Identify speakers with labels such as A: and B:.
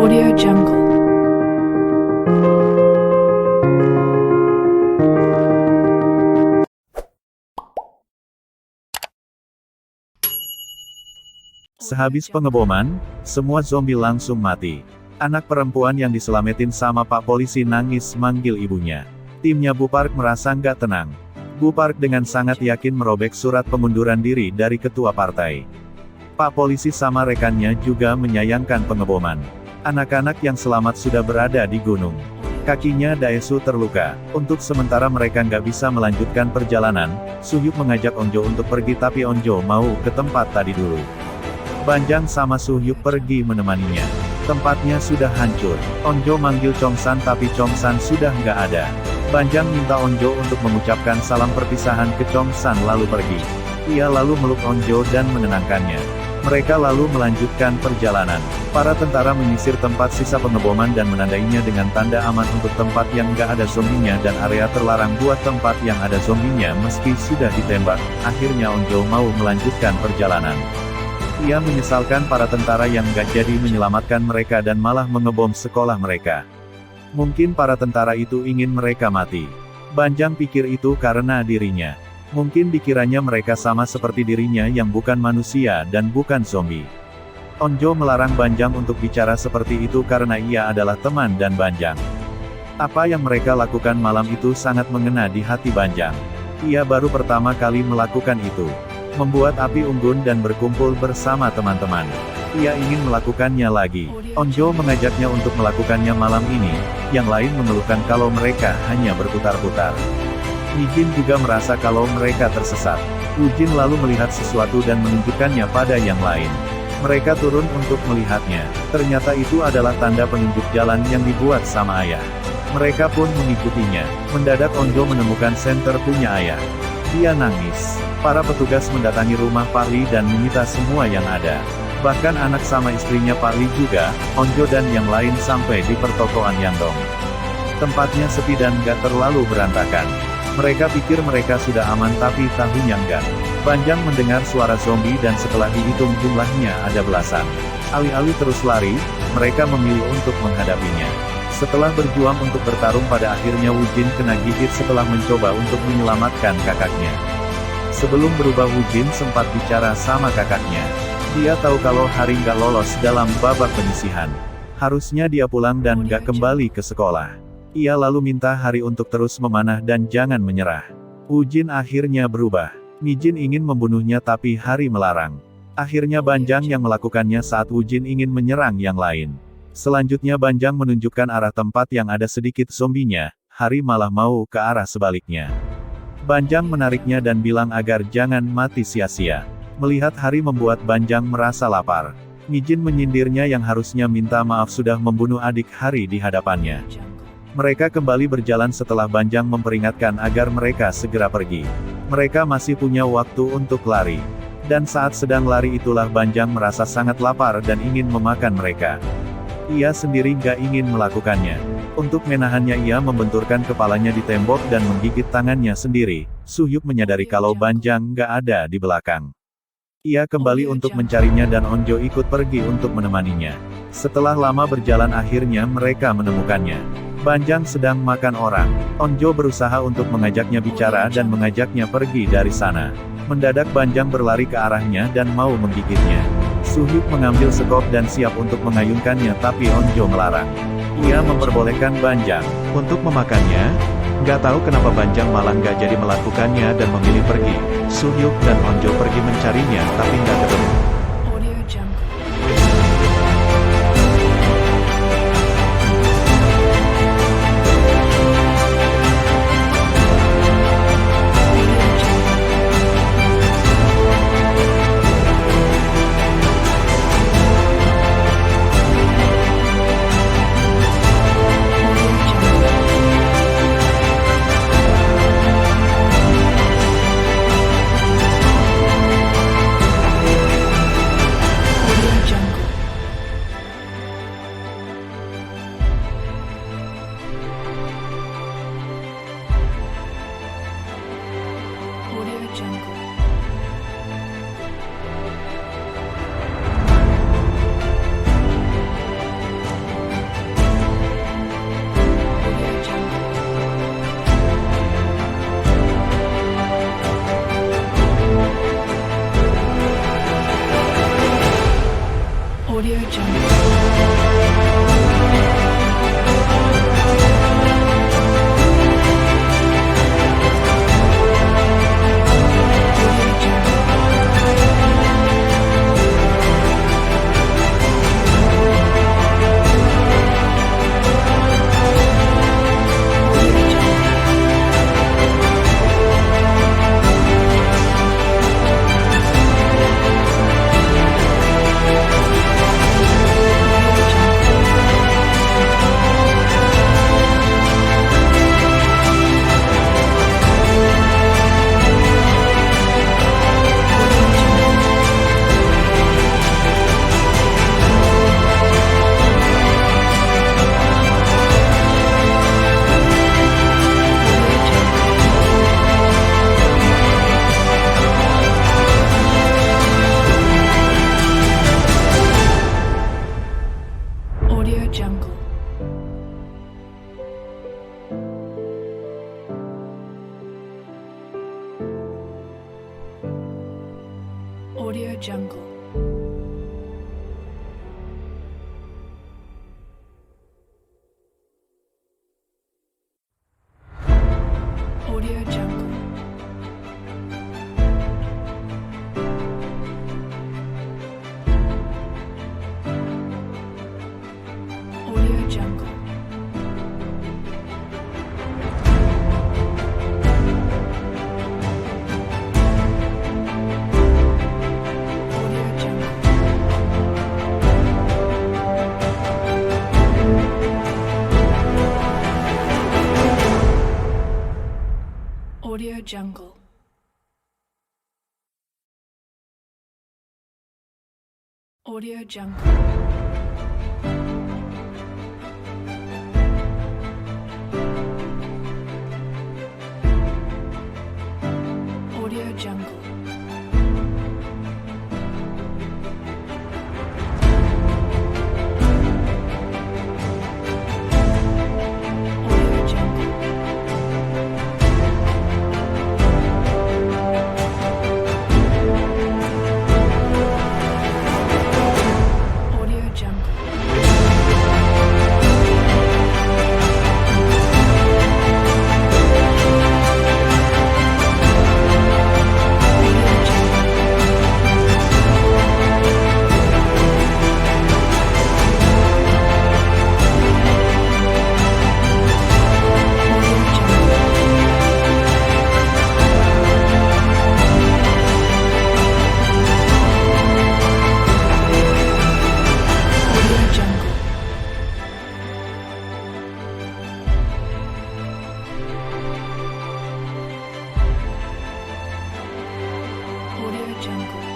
A: Audio Jungle.
B: Sehabis pengeboman, semua zombie langsung mati. Anak perempuan yang diselamatin sama Pak Polisi nangis manggil ibunya. Timnya Bu Park merasa nggak tenang. Bu Park dengan sangat yakin merobek surat pengunduran diri dari ketua partai. Pak Polisi sama rekannya juga menyayangkan pengeboman. Anak-anak yang selamat sudah berada di gunung. Kakinya Daesu terluka. Untuk sementara mereka nggak bisa melanjutkan perjalanan, Suhyuk mengajak Onjo untuk pergi tapi Onjo mau ke tempat tadi dulu. Banjang sama Suhyuk pergi menemaninya. Tempatnya sudah hancur. Onjo manggil Chongsan tapi Chongsan sudah nggak ada. Banjang minta Onjo untuk mengucapkan salam perpisahan ke Chongsan lalu pergi. Ia lalu meluk Onjo dan menenangkannya. Mereka lalu melanjutkan perjalanan. Para tentara menyisir tempat sisa pengeboman dan menandainya dengan tanda aman untuk tempat yang nggak ada zombinya dan area terlarang buat tempat yang ada zombinya meski sudah ditembak. Akhirnya Onjo mau melanjutkan perjalanan. Ia menyesalkan para tentara yang nggak jadi menyelamatkan mereka dan malah mengebom sekolah mereka. Mungkin para tentara itu ingin mereka mati. Banjang pikir itu karena dirinya. Mungkin dikiranya mereka sama seperti dirinya yang bukan manusia dan bukan zombie. Onjo melarang Banjang untuk bicara seperti itu karena ia adalah teman dan Banjang. Apa yang mereka lakukan malam itu sangat mengena di hati Banjang. Ia baru pertama kali melakukan itu. Membuat api unggun dan berkumpul bersama teman-teman. Ia ingin melakukannya lagi. Onjo mengajaknya untuk melakukannya malam ini, yang lain mengeluhkan kalau mereka hanya berputar-putar. Mijin juga merasa kalau mereka tersesat. Ujin lalu melihat sesuatu dan menunjukkannya pada yang lain. Mereka turun untuk melihatnya. Ternyata itu adalah tanda penunjuk jalan yang dibuat sama ayah. Mereka pun mengikutinya. Mendadak Onjo menemukan senter punya ayah. Dia nangis. Para petugas mendatangi rumah Parli dan menyita semua yang ada. Bahkan anak sama istrinya Parli juga, Onjo dan yang lain sampai di pertokoan Yangdong. Tempatnya sepi dan gak terlalu berantakan. Mereka pikir mereka sudah aman tapi tahunya enggak. Banjang mendengar suara zombie dan setelah dihitung jumlahnya ada belasan. Alih-alih terus lari, mereka memilih untuk menghadapinya. Setelah berjuang untuk bertarung pada akhirnya Wujin kena gigit setelah mencoba untuk menyelamatkan kakaknya. Sebelum berubah Wujin sempat bicara sama kakaknya. Dia tahu kalau Hari nggak lolos dalam babak penyisihan. Harusnya dia pulang dan nggak kembali ke sekolah. Ia lalu minta Hari untuk terus memanah dan jangan menyerah. Wujin akhirnya berubah. Mijin ingin membunuhnya tapi Hari melarang. Akhirnya Banjang yang melakukannya saat Wujin ingin menyerang yang lain. Selanjutnya Banjang menunjukkan arah tempat yang ada sedikit zombinya, Hari malah mau ke arah sebaliknya. Banjang menariknya dan bilang agar jangan mati sia-sia. Melihat Hari membuat Banjang merasa lapar. Mijin menyindirnya yang harusnya minta maaf sudah membunuh adik Hari di hadapannya. Mereka kembali berjalan setelah Banjang memperingatkan agar mereka segera pergi. Mereka masih punya waktu untuk lari. Dan saat sedang lari itulah Banjang merasa sangat lapar dan ingin memakan mereka. Ia sendiri gak ingin melakukannya. Untuk menahannya ia membenturkan kepalanya di tembok dan menggigit tangannya sendiri. Suhyuk menyadari kalau Banjang gak ada di belakang. Ia kembali untuk mencarinya dan Onjo ikut pergi untuk menemaninya. Setelah lama berjalan akhirnya mereka menemukannya. Banjang sedang makan orang. Onjo berusaha untuk mengajaknya bicara dan mengajaknya pergi dari sana. Mendadak Banjang berlari ke arahnya dan mau menggigitnya. Suhyuk mengambil sekop dan siap untuk mengayunkannya tapi Onjo melarang. Ia memperbolehkan Banjang untuk memakannya. Nggak tahu kenapa Banjang malah nggak jadi melakukannya dan memilih pergi. Suhyuk dan Onjo pergi mencarinya tapi nggak ketemu.
A: Audio Jungle. Audio Jungle. Audio Jungle. Audio Jungle. Audio Jungle. Audio Jungle. Audio Jungle. Audio Jungle. Audio Jungle. Audio Jungle. Audio Jungle. Audio Jungle. Audio Jungle. Audio Jungle. Audio Jungle. Audio Jungle.